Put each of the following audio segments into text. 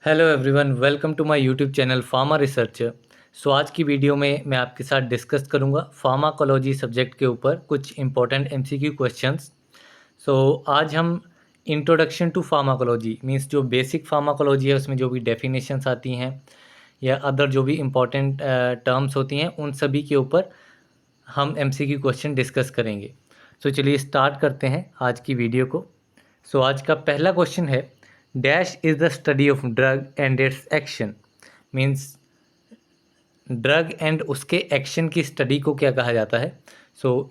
Hello everyone, welcome to my YouTube channel pharma researcher. आज की video में मैं आपके साथ डिस्कस करूंगा फार्माकोलॉजी सब्जेक्ट के ऊपर कुछ इंपॉर्टेंट एमसीक्यू क्वेश्चंस। आज हम इंट्रोडक्शन टू फार्माकोलॉजी मींस जो बेसिक फार्माकोलॉजी है उसमें जो भी डेफिनेशंस आती हैं या अदर जो भी इम्पोर्टेंट टर्म्स होती हैं उन सभी के ऊपर हम एमसीक्यू क्वेश्चन डिस्कस करेंगे। चलिए स्टार्ट करते हैं आज की वीडियो को। आज का पहला क्वेश्चन है, dash is the study of drug and its action. Means drug and उसके एक्शन की स्टडी को क्या कहा जाता है?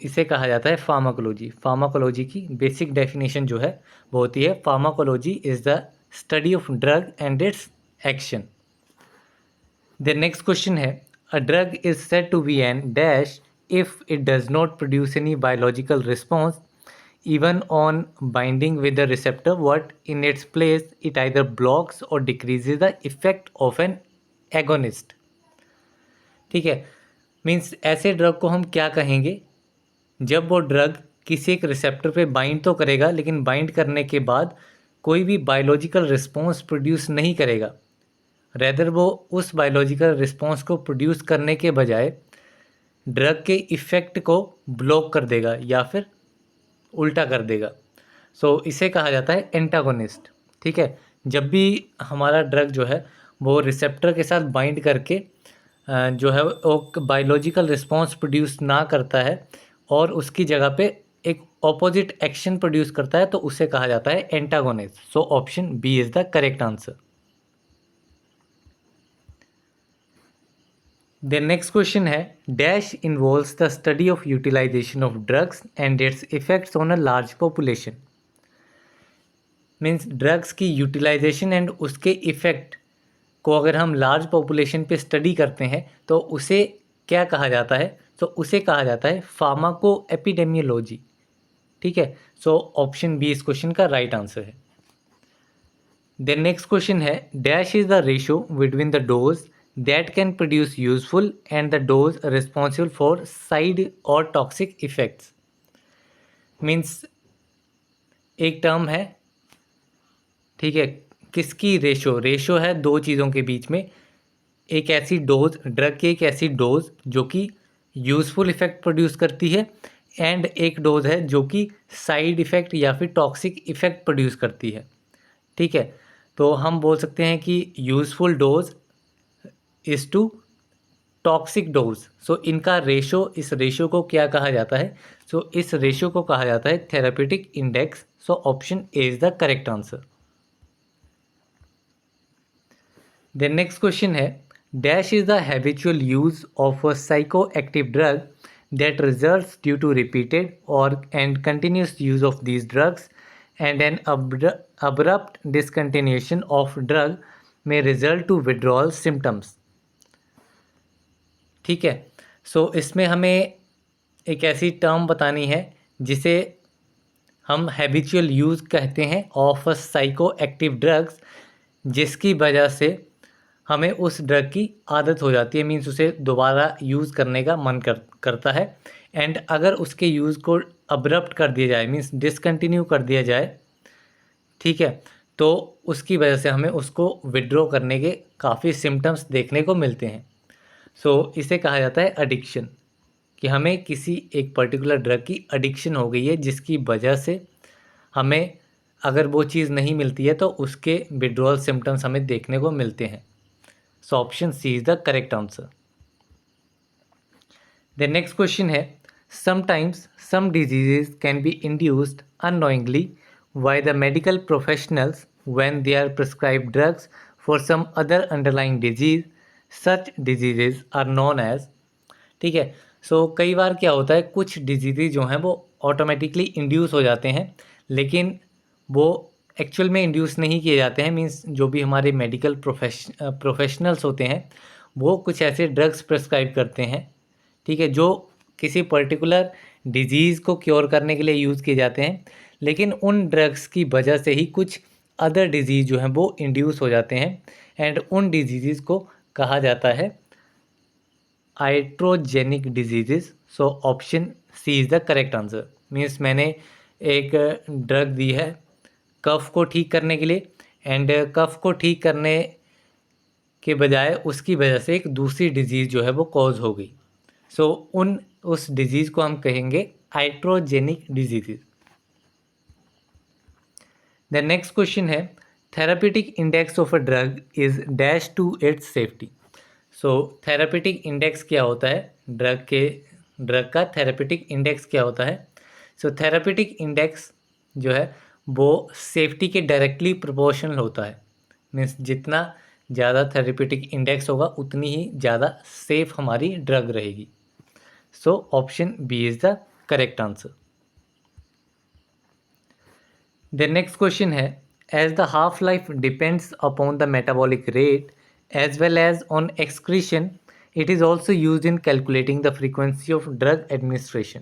इसे कहा जाता है फार्माकोलॉजी। फार्माकोलॉजी की बेसिक डेफिनेशन जो है वो होती है, pharmacology is the study of drug and its action. The next question है, a drug is said to be an dash if it does not produce any biological response even on binding with the receptor, what in its place it either blocks or decreases the effect of an agonist। ठीक है, means ऐसे drug को हम क्या कहेंगे जब वो drug किसी एक रिसेप्टर पे बाइंड तो करेगा लेकिन बाइंड करने के बाद कोई भी बायोलॉजिकल रिस्पॉन्स प्रोड्यूस नहीं करेगा, रेदर वो उस बायोलॉजिकल रिस्पॉन्स को प्रोड्यूस करने के बजाय ड्रग के इफ़ेक्ट को ब्लॉक कर देगा या फिर उल्टा कर देगा। इसे कहा जाता है एंटागोनिस्ट। ठीक है, जब भी हमारा ड्रग जो है वो रिसेप्टर के साथ बाइंड करके जो है वो बायोलॉजिकल रिस्पॉन्स प्रोड्यूस ना करता है और उसकी जगह पे एक ऑपोजिट एक्शन प्रोड्यूस करता है तो उसे कहा जाता है antagonist. Option B is the correct answer. The next question है, dash involves the study of utilization of drugs and its effects on a large population. Means drugs की यूटिलाइजेशन एंड उसके इफ़ेक्ट को अगर हम लार्ज पॉपुलेशन पे study करते हैं तो उसे क्या कहा जाता है? उसे कहा जाता है फार्माको एपिडेमियोलॉजी। ठीक है, ऑप्शन बी इस क्वेश्चन का राइट आंसर है। द नेक्स्ट क्वेश्चन है, dash is the ratio between the dose that can produce useful and the dose responsible for side और टॉक्सिक इफेक्ट्स। मीन्स एक टर्म है, ठीक है, किसकी रेशो है दो चीज़ों के बीच में, एक ऐसी डोज ड्रग की, एक ऐसी डोज जो कि यूज़फुल इफ़ेक्ट प्रोड्यूस करती है एंड एक डोज है जो कि साइड इफ़ेक्ट या फिर टॉक्सिक इफ़ेक्ट प्रोड्यूस करती है। ठीक है, तो हम बोल सकते हैं कि useful dose is to toxic dose. इनका रेशो, इस रेशो को क्या कहा जाता है? इस रेशो को कहा जाता है therapeutic index. Option A is the correct answer. The next question है, dash is the habitual use of a psychoactive drug that results due to repeated और and continuous use of these drugs and an abrupt discontinuation of drug में result to withdrawal symptoms. ठीक है, इसमें हमें एक ऐसी term बतानी है जिसे हम हैबिचुअल यूज़ कहते हैं of a psycho active drugs, जिसकी वजह से हमें उस ड्रग की आदत हो जाती है, मीन्स उसे दोबारा यूज़ करने का मन करता है। एंड अगर उसके यूज़ को अब्रप्ट कर दिया जाए, मीन्स डिसकंटिन्यू कर दिया जाए, ठीक है, तो उसकी वजह से हमें उसको विड्रॉ करने के काफ़ी सिम्टम्स देखने को मिलते हैं। इसे कहा जाता है एडिक्शन, कि हमें किसी एक पर्टिकुलर ड्रग की एडिक्शन हो गई है जिसकी वजह से हमें अगर वो चीज़ नहीं मिलती है तो उसके विड्रॉल सिम्टम्स हमें देखने को मिलते हैं। Option C is the correct answer. The next question है, sometimes some diseases can be induced unknowingly by the medical professionals when they are prescribe drugs for some other underlying disease, such diseases are known as. ठीक है, कई बार क्या होता है, कुछ disease जो हैं वो ऑटोमेटिकली इंड्यूस हो जाते हैं लेकिन वो एक्चुअल में इंड्यूस नहीं किए जाते हैं। मींस जो भी हमारे मेडिकल प्रोफेशनल्स होते हैं वो कुछ ऐसे ड्रग्स प्रिस्क्राइब करते हैं, ठीक है, जो किसी पर्टिकुलर डिजीज़ को क्योर करने के लिए यूज़ किए जाते हैं, लेकिन उन ड्रग्स की वजह से ही कुछ अदर डिजीज़ जो हैं वो इंड्यूस हो जाते हैं एंड उन डिजीज़ को कहा जाता है iatrogenic diseases. Option C is the correct answer. Means मैंने एक ड्रग दी है कफ को ठीक करने के लिए एंड कफ को ठीक करने के बजाय उसकी वजह से एक दूसरी डिजीज़ जो है वो कॉज हो गई। सो उस डिजीज़ को हम कहेंगे iatrogenic disease. The next question है therapeutic index of a drug is dash to its safety. So therapeutic index क्या होता है, ड्रग का थेरापेटिक इंडेक्स क्या होता है। सो थेरापेटिक इंडेक्स जो है वो सेफ्टी के डायरेक्टली प्रोपोर्शनल होता है। मीन्स जितना ज़्यादा थेरापेटिक इंडेक्स होगा उतनी ही ज़्यादा सेफ हमारी ड्रग रहेगी। So option B is the correct answer. The next question है as the half life depends upon the metabolic rate as well as on excretion it is also use in calculating the frequency of drug administration.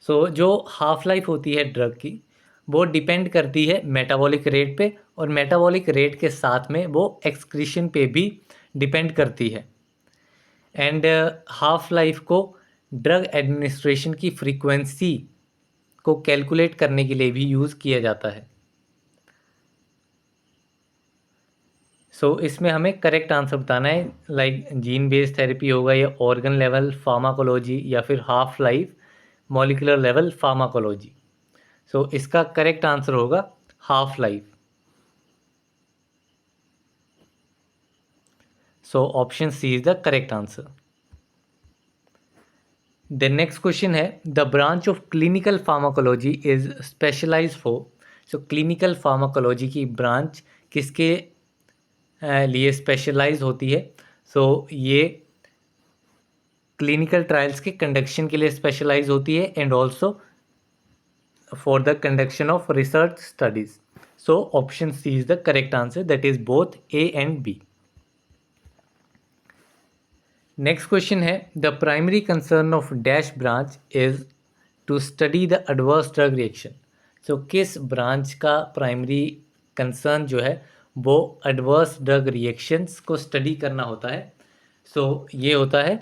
So जो half life होती है drug की वो depend करती है metabolic rate पे, और metabolic rate के साथ में वो एक्सक्रीशन पे भी डिपेंड करती है। एंड हाफ लाइफ को ड्रग एडमिनिस्ट्रेशन की फ्रीक्वेंसी को कैलकुलेट करने के लिए भी यूज़ किया जाता है। सो इसमें हमें करेक्ट आंसर बताना है, लाइक जीन बेस्ड थेरेपी होगा या ऑर्गन लेवल फार्माकोलॉजी या फिर half life molecular level pharmacology. So इसका करेक्ट आंसर होगा half life. So option C is the correct answer. The next question है the branch of clinical pharmacology is specialize for. So clinical pharmacology की branch किसके लिए specialize होती है। सो ये clinical trials के कंडक्शन के लिए स्पेशलाइज होती है and also for the conduction of research studies. So option C is the correct answer, that is both A and B. Next question है the primary concern of dash branch is to study the adverse drug reaction. So किस branch का primary concern जो है वो adverse drug reactions को study करना होता है। सो ये होता है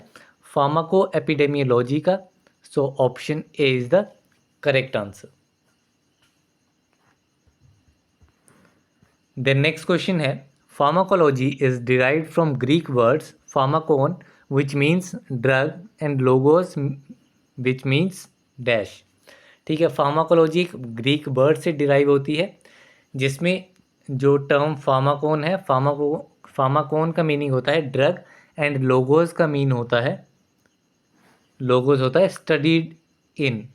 फार्माको एपिडेमियोलॉजी का। So option A is the correct answer. The next question है pharmacology is derived from Greek words pharmakon which means drug and logos which means dash. ठीक है, फार्माकोलॉजी एक ग्रीक वर्ड से डिराइव होती है जिसमें जो टर्म फार्माकोन है, फार्माकोन का मीनिंग होता है ड्रग एंड लोगोस का मीन होता है, लोगोस होता है स्टडीड इन।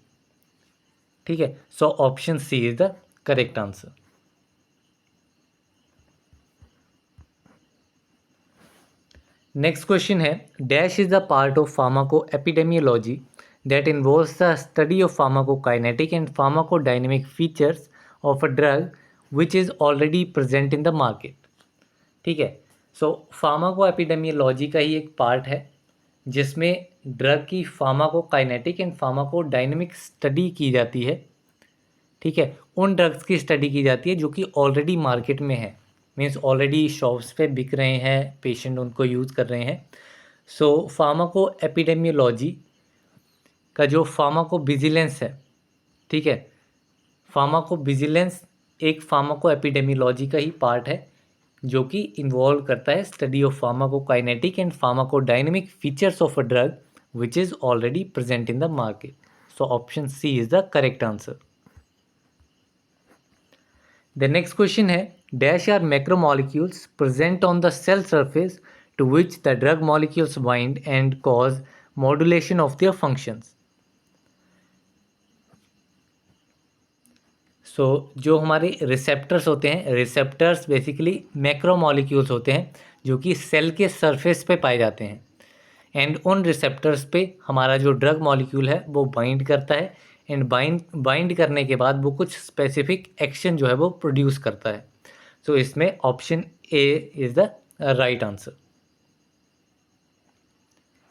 ठीक है, so option C is the correct answer. Next question है dash is the part of pharmaco epidemiology that involves the study of pharmacokinetic and pharmacodynamic features of a drug which is already present in the market. ठीक है, सो pharmaco epidemiology का ही एक part है जिसमें drug की pharmacokinetic and pharmacodynamic study की जाती है। ठीक है, उन ड्रग्स की स्टडी की जाती है जो कि ऑलरेडी मार्केट में है, मीन्स ऑलरेडी शॉप्स पे बिक रहे हैं, पेशेंट उनको यूज़ कर रहे हैं। सो फार्माको एपिडेमियोलॉजी का जो फार्माको विजिलेंस है, ठीक है, फार्माको विजिलेंस एक फार्माको एपिडेमियोलॉजी का ही पार्ट है जो कि इन्वॉल्व करता है study of pharmacokinetic and pharmacodynamic features of a drug which is already present in the market. So option C is the correct answer. The next question है dash are macromolecules present on the cell surface to which the drug molecules bind and cause modulation of their functions. So जो हमारे receptors होते हैं, receptors basically macromolecules होते हैं जो कि cell के सरफेस पे पाए जाते हैं एंड उन रिसेप्टर्स पे हमारा जो ड्रग मॉलिक्यूल है वो बाइंड करता है एंड बाइंड करने के बाद वो कुछ स्पेसिफिक एक्शन जो है वो प्रोड्यूस करता है। सो इसमें option A is the right answer.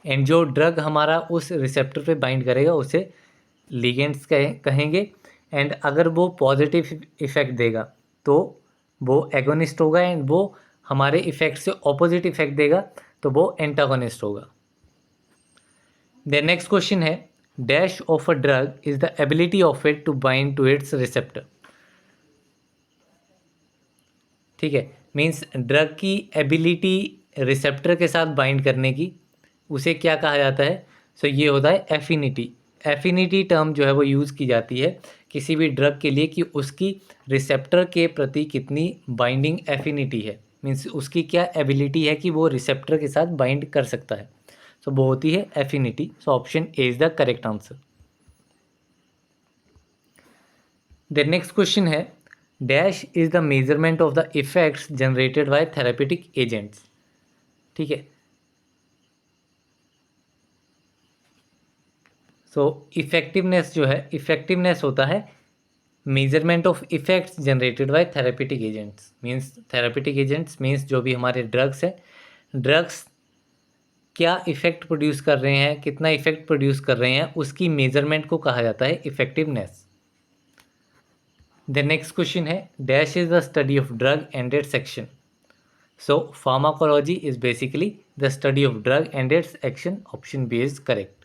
And जो ड्रग हमारा उस रिसेप्टर पे बाइंड करेगा उसे लिगेंड्स कहेंगे एंड अगर वो पॉजिटिव इफेक्ट देगा तो वो एगोनिस्ट होगा एंड वो हमारे इफेक्ट से ऑपोजिट इफेक्ट देगा तो वो एंटागोनिस्ट होगा। द नेक्स्ट क्वेश्चन है dash of a drug is the ability of it to bind to its receptor. ठीक है, मीन्स ड्रग की एबिलिटी रिसेप्टर के साथ बाइंड करने की, उसे क्या कहा जाता है? सो ये होता है एफिनिटी। एफिनिटी टर्म जो है वो यूज़ की जाती है किसी भी ड्रग के लिए कि उसकी रिसेप्टर के प्रति कितनी बाइंडिंग एफिनिटी है, मीन्स उसकी क्या एबिलिटी है कि वो रिसेप्टर के साथ बाइंड कर सकता है। सो वो होती है affinity. So option A is the correct answer. The next question है dash is the measurement of the effects generated by therapeutic agents. ठीक है, सो इफेक्टिवनेस जो है, इफेक्टिवनेस होता है measurement of effects generated by therapeutic agents. Means therapeutic agents means जो भी हमारे ड्रग्स हैं, ड्रग्स क्या इफेक्ट प्रोड्यूस कर रहे हैं, कितना इफेक्ट प्रोड्यूस कर रहे हैं, उसकी मेजरमेंट को कहा जाता है इफेक्टिवनेस। द नेक्स्ट क्वेश्चन है dash is the study of drug and its action. So pharmacology is basically the study of drug and its action. Option B is correct.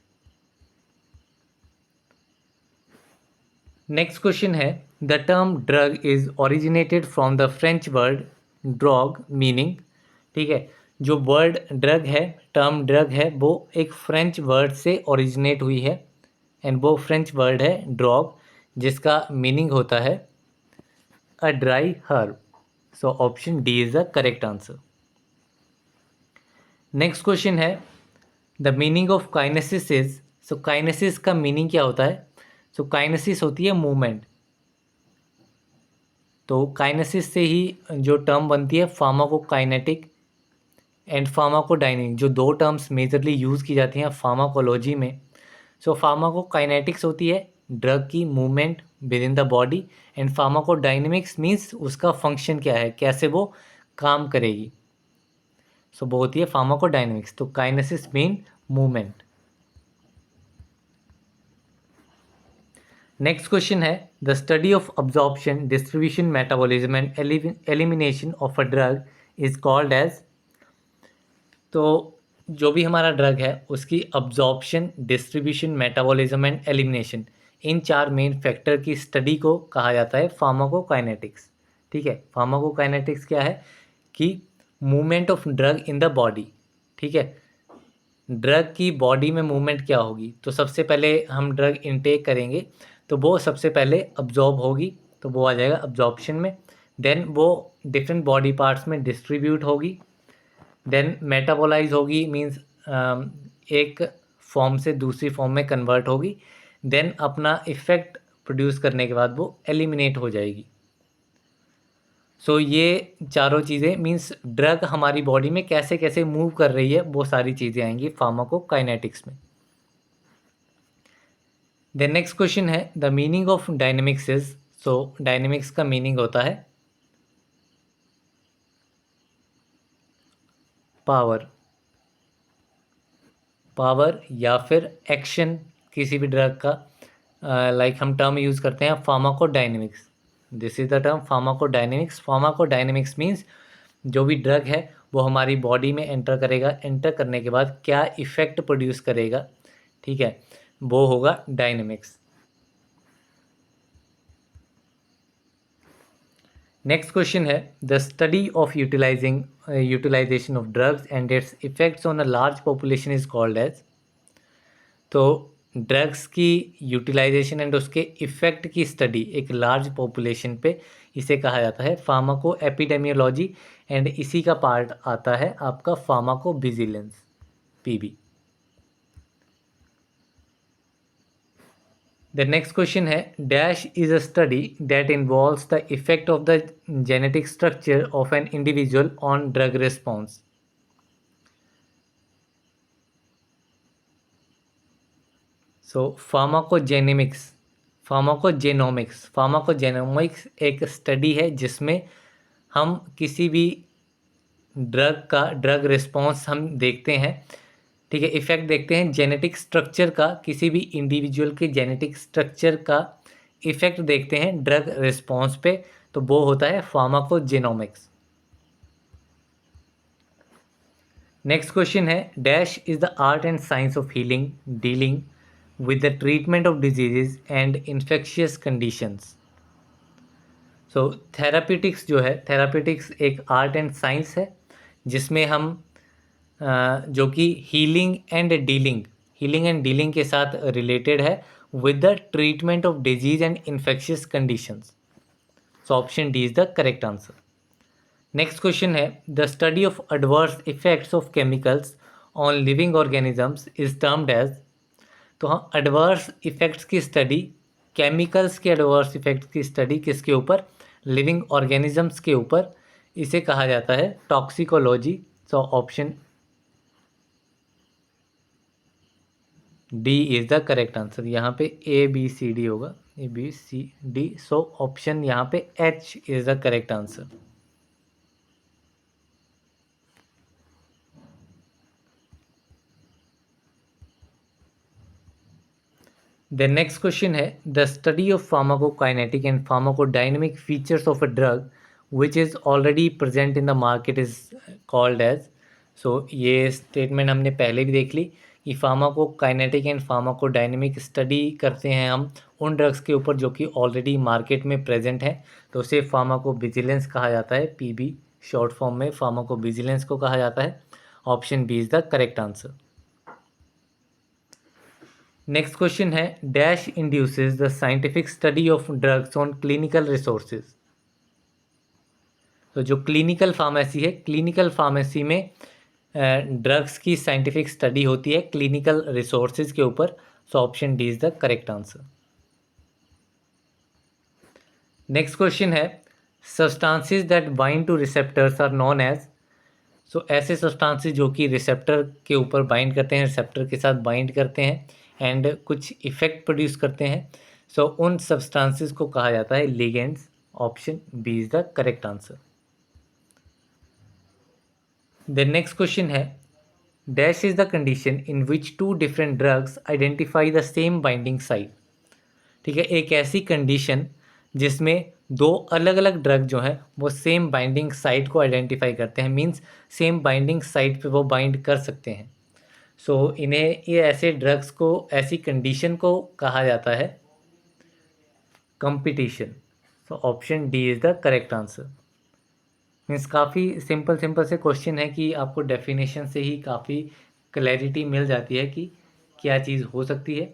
Next question है the term drug is originated from the French word drogue meaning. ठीक है, जो word drug है, term drug है, वो एक French word से originate हुई है एंड वो फ्रेंच वर्ड है ड्रॉग, जिसका मीनिंग होता है a dry herb. So option D is the correct answer. Next question है the meaning of kinesis is. So kinesis का मीनिंग क्या होता है? सो काइनेसिस होती है मूवमेंट। तो काइनेसिस से ही जो टर्म बनती है फार्माकोकाइनेटिक एंड फार्माकोडायनिक, जो दो टर्म्स मेजरली यूज़ की जाती हैं फार्माकोलॉजी में। सो फार्माकोकाइनेटिक्स होती है ड्रग की movement with in the body and pharmacodynamics means उसका फंक्शन क्या है, कैसे वो काम करेगी। सो वो होती है फार्माकोडायनेमिक्स। तो kinesis mean movement. Next question है the study of absorption distribution metabolism and elimination of a drug is called as. तो जो भी हमारा ड्रग है उसकी absorption, distribution, metabolism and elimination, इन चार मेन फैक्टर की स्टडी को कहा जाता है फार्माकोकाइनेटिक्स। ठीक है, फार्माकोकाइनेटिक्स क्या है कि movement of drug in the body. ठीक है, ड्रग की बॉडी में मूवमेंट क्या होगी, तो सबसे पहले हम ड्रग इनटेक करेंगे तो वो सबसे पहले अब्जॉर्ब होगी, तो वो आ जाएगा अब्जॉर्प्शन में। देन वो डिफरेंट बॉडी पार्ट्स में डिस्ट्रीब्यूट होगी, देन मेटाबोलाइज होगी, मींस एक फॉर्म से दूसरी फॉर्म में कन्वर्ट होगी, देन अपना इफ़ेक्ट प्रोड्यूस करने के बाद वो एलिमिनेट हो जाएगी। सो ये चारों चीज़ें मींस ड्रग हमारी बॉडी में कैसे कैसे मूव कर रही है, वो सारी चीज़ें आएंगी फार्माकोकाइनेटिक्स में। द नेक्स्ट क्वेश्चन है the meaning of dynamics is. So dynamics का मीनिंग होता है पावर, पावर या फिर एक्शन किसी भी ड्रग का। लाइक हम टर्म यूज़ करते हैं pharmacodynamics. This is the term pharmacodynamics. Pharmacodynamics means जो भी ड्रग है वो हमारी बॉडी में एंटर करेगा, एंटर करने के बाद क्या इफ़ेक्ट प्रोड्यूस करेगा, ठीक है, वो होगा डायनेमिक्स। नेक्स्ट क्वेश्चन है the study of utilization of drugs and its effects on a large population is called as. तो ड्रग्स की यूटिलाइजेशन एंड उसके इफ़ेक्ट की स्टडी एक लार्ज पॉपुलेशन पे, इसे कहा जाता है फार्माको एपिडेमियोलॉजी एंड इसी का पार्ट आता है आपका pharmaco vigilance, PV. The next question है dash is a study that involves the effect of the genetic structure of an individual on drug response. So pharmacogenomics, pharmacogenomics एक study है जिसमें हम किसी भी ड्रग का ड्रग रिस्पॉन्स हम देखते हैं, ठीक है, इफेक्ट देखते हैं जेनेटिक स्ट्रक्चर का, किसी भी इंडिविजुअल के जेनेटिक स्ट्रक्चर का इफेक्ट देखते हैं ड्रग रिस्पॉन्स पे, तो वो होता है फार्माकोजेनोमिक्स। नेक्स्ट क्वेश्चन है dash is the art and science of healing dealing with the treatment of diseases and infectious conditions. So therapeutics जो है, थेरापेटिक्स एक आर्ट एंड साइंस है जिसमें हम जो कि हीलिंग एंड डीलिंग के साथ रिलेटेड है with the treatment of disease and infectious conditions. So option D is the correct answer. Next question है, the study of adverse effects of chemicals on living organisms is termed as. तो हाँ, adverse effects की study, chemicals के adverse effects की study किसके ऊपर? Living organisms के ऊपर, इसे कहा जाता है toxicology. So option D is the correct answer. यहाँ पे ए बी सी डी होगा, A B C D. So option यहाँ पे H is the correct answer. The next question है, the study of pharmacokinetic and pharmacodynamic features of a drug which is already present in the market is called as. So ये statement हमने पहले भी देख ली कि pharmacokinetic and pharmacodynamic study करते हैं हम उन ड्रग्स के ऊपर जो कि ऑलरेडी मार्केट में प्रेजेंट है, तो उसे फार्माकोविजिलेंस कहा जाता है, पीबी शॉर्ट फॉर्म में फार्माकोविजिलेंस को कहा जाता है। Option B is the correct answer. Next question है, dash induces the scientific study of drugs on clinical resources. तो जो क्लिनिकल फार्मेसी है, क्लिनिकल फार्मेसी में ड्रग्स की साइंटिफिक स्टडी होती है क्लिनिकल रिसोर्सेज के ऊपर। So option D is the correct answer. Next question है, substances that bind to receptors are known as. So ऐसे सब्सटेंसेस जो कि रिसेप्टर के ऊपर बाइंड करते हैं, रिसेप्टर के साथ बाइंड करते हैं एंड कुछ इफेक्ट प्रोड्यूस करते हैं, सो उन सब्सटेंसेस को कहा जाता है ligands. Option B is the correct answer. The next question है, dash is the condition in which two different drugs identify the same binding site. ठीक है, एक ऐसी कंडीशन जिसमें दो अलग अलग ड्रग जो हैं वो सेम बाइंडिंग साइट को आइडेंटिफाई करते हैं, मींस सेम बाइंडिंग साइट पे वो बाइंड कर सकते हैं। सो इन्हें, ये ऐसे ड्रग्स को, ऐसी कंडीशन को कहा जाता है competition. So option D is the correct answer. Means काफ़ी सिंपल से क्वेश्चन है कि आपको डेफिनेशन से ही काफ़ी क्लैरिटी मिल जाती है कि क्या चीज़ हो सकती है।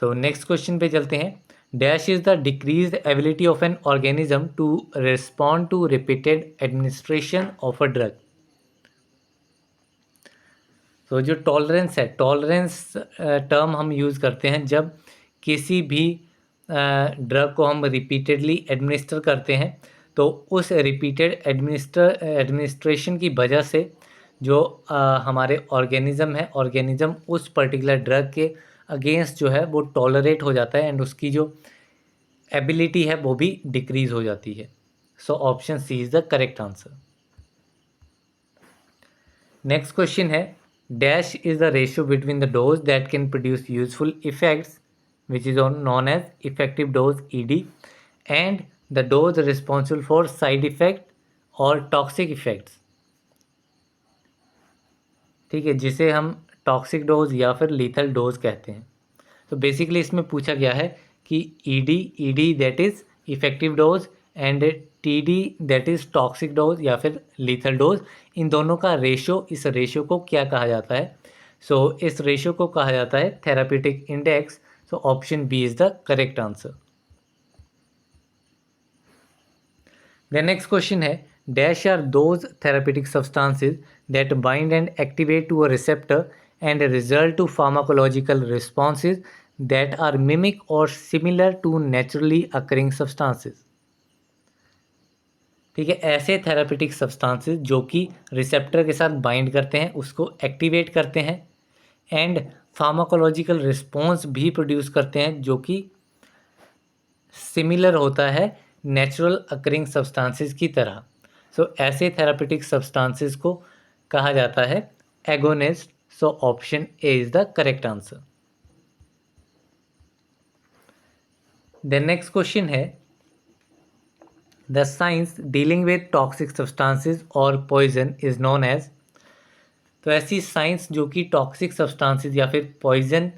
सो नेक्स्ट क्वेश्चन पे चलते हैं, dash is the decrease ability of an organism to respond to repeated administration of a drug. तो जो टॉलरेंस है, टॉलरेंस टर्म हम यूज़ करते हैं जब किसी भी ड्रग को हम रिपीटेडली एडमिनिस्टर करते हैं, तो उस रिपीटेड एडमिनिस्ट्रेशन की वजह से जो हमारे ऑर्गेनिज़म है, ऑर्गेनिज़म उस पर्टिकुलर ड्रग के अगेंस्ट जो है वो टॉलरेट हो जाता है एंड उसकी जो एबिलिटी है वो भी डिक्रीज़ हो जाती है। So option C is the correct answer. Next question है, dash is the ratio between the dose that can produce useful effects which is known as effective dose ED and the dose responsible for side effect और toxic effects. ठीक है, जिसे हम toxic dose या फिर lethal dose कहते हैं। तो बेसिकली इसमें पूछा गया है कि ED that is effective dose and TD that is toxic dose या फिर लीथल डोज, इन दोनों का रेशो, इस रेशो को क्या कहा जाता है? सो इस रेशो को कहा जाता है therapeutic index. So option B is the correct answer. The next question है, dash are those therapeutic substances that bind and activate to a receptor and result to pharmacological responses that are mimic or similar to naturally occurring substances। ठीक है, ऐसे therapeutic substances जो कि receptor के साथ bind करते हैं, उसको एक्टिवेट करते हैं एंड फार्माकोलॉजिकल रिस्पॉन्स भी प्रोड्यूस करते हैं जो कि सिमिलर होता है नेचुरल अकरिंग सब्सटेंसेस की तरह। सो ऐसे थेरापेटिक सब्सटेंसेस को कहा जाता है agonist. So option A is the correct answer. The next question है, the science dealing with toxic substances और पॉइजन इज नोन एज। तो ऐसी साइंस जो कि टॉक्सिक सब्सटेंसेस या फिर पॉइजन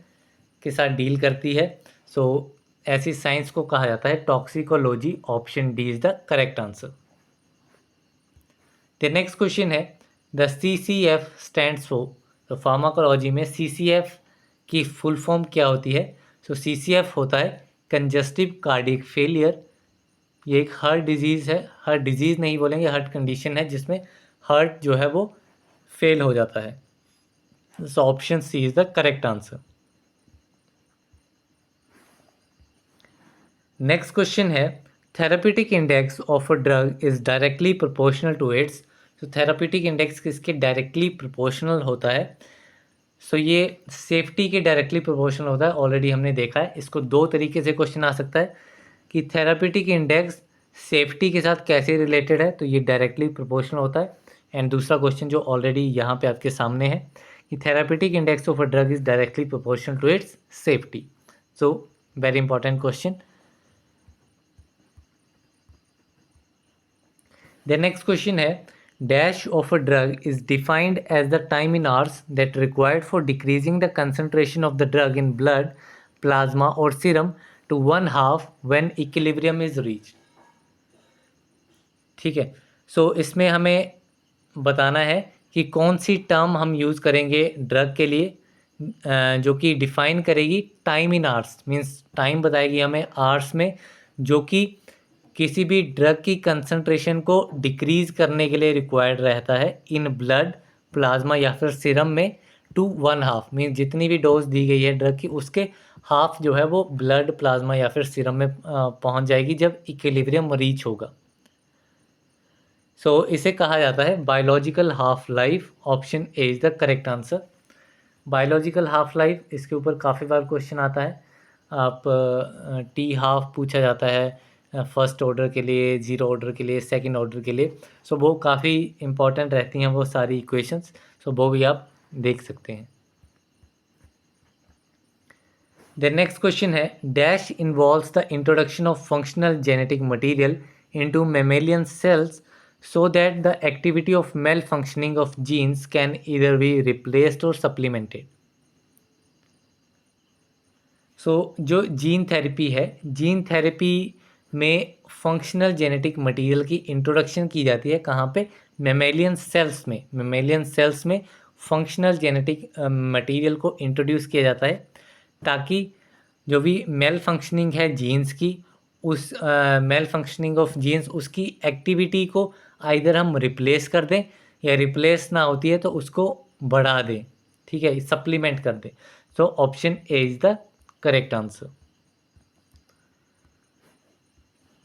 के साथ डील करती है, सो ऐसी साइंस को कहा जाता है toxicology. Option D is the correct answer. The next question है द CCF स्टैंड्स फॉर। तो फार्माकोलॉजी में CCF की फुल फॉर्म क्या होती है? सो CCF होता है कंजस्टिव कार्डियक फेलियर। ये एक हार्ट डिजीज़ है, हार्ट डिजीज़ नहीं बोलेंगे, हार्ट कंडीशन है जिसमें हार्ट जो है वो फेल हो जाता है। So option C is the correct answer. Next question है therapeutic index of a drug is directly proportional to its. तो थेरापेटिक इंडेक्स किसके डायरेक्टली प्रोपोर्शनल होता है? सो ये सेफ्टी के डायरेक्टली प्रोपोर्शनल होता है। ऑलरेडी हमने देखा है। इसको दो तरीके से क्वेश्चन आ सकता है कि थेरापेटिक इंडेक्स सेफ्टी के साथ कैसे रिलेटेड है, तो ये डायरेक्टली प्रोपोर्शनल होता है। एंड दूसरा क्वेश्चन जो ऑलरेडी यहाँ पे आपके सामने है कि therapeutic index of a drug is directly proportional to its safety. So very important question. The next question है dash of a drug is defined as the time in hours that required for decreasing the concentration of the drug in blood, plasma और serum to 1/2 when equilibrium is reached. ठीक है। So इसमें हमें बताना है कि कौन सी टर्म हम यूज़ करेंगे ड्रग के लिए जो कि डिफाइन करेगी time in hours, means time बताएगी हमें आवर्स में, जो कि किसी भी ड्रग की कंसंट्रेशन को डिक्रीज़ करने के लिए रिक्वायर्ड रहता है इन ब्लड, प्लाज्मा या फिर सीरम में टू 1/2, मीन्स जितनी भी डोज दी गई है ड्रग की उसके हाफ जो है वो ब्लड, प्लाज्मा या फिर सीरम में पहुंच जाएगी जब इक्विलिब्रियम रीच होगा। सो इसे कहा जाता है biological half life. Option A is the correct answer. Biological half life, इसके ऊपर काफ़ी बार क्वेश्चन आता है। आप टी हाफ पूछा जाता है फर्स्ट ऑर्डर के लिए, ज़ीरो ऑर्डर के लिए, सेकंड ऑर्डर के लिए। सो वो काफ़ी इंपॉर्टेंट रहती हैं वो सारी इक्वेशंस। सो वो भी आप देख सकते हैं। द नेक्स्ट क्वेश्चन है dash involves the introduction of functional genetic material into mammalian cells so that the activity of malfunctioning of genes can either be replaced or supplemented। सो जो जीन थेरेपी है, gene therapy में functional genetic material की introduction की जाती है कहाँ पे? Mammalian sales में। मेमेलियन सेल्स में फंक्शनल जेनेटिक मटेरियल को इंट्रोड्यूस किया जाता है ताकि जो भी मेल फंक्शनिंग है जीन्स की, उस मेल फंक्शनिंग ऑफ जीन्स, उसकी एक्टिविटी को आइदर हम रिप्लेस कर दें या रिप्लेस ना होती है तो उसको बढ़ा दें। ठीक है, सप्लीमेंट कर दें। So option A is the correct answer.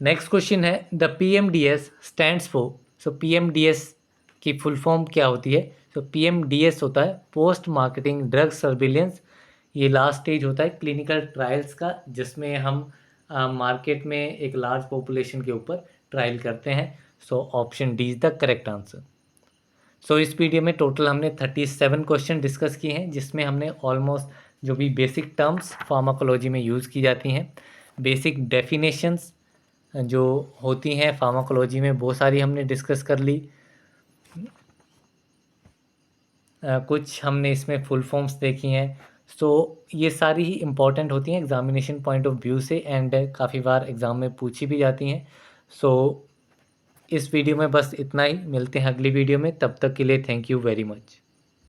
Next question है the PMDS stands for. So PMDS की फुल फॉर्म क्या होती है? सो PMDS होता है पोस्ट मार्केटिंग ड्रग सर्विलेंस। ये लास्ट स्टेज होता है क्लिनिकल ट्रायल्स का जिसमें हम मार्केट में एक लार्ज पॉपुलेशन के ऊपर ट्रायल करते हैं। So option D is the correct answer. So इस वीडियो में टोटल हमने 37 क्वेश्चन डिस्कस किए हैं जिसमें हमने ऑलमोस्ट जो भी बेसिक टर्म्स फार्माकोलॉजी में यूज़ की जाती हैं, बेसिक डेफिनेशंस जो होती हैं फार्माकोलॉजी में, वो सारी हमने डिस्कस कर ली। कुछ हमने इसमें फुल फॉर्म्स देखी हैं। सो ये सारी ही इम्पॉर्टेंट होती हैं एग्जामिनेशन पॉइंट ऑफ व्यू से एंड काफ़ी बार एग्ज़ाम में पूछी भी जाती हैं। सो इस वीडियो में बस इतना ही। मिलते हैं अगली वीडियो में, तब तक के लिए थैंक यू वेरी मच।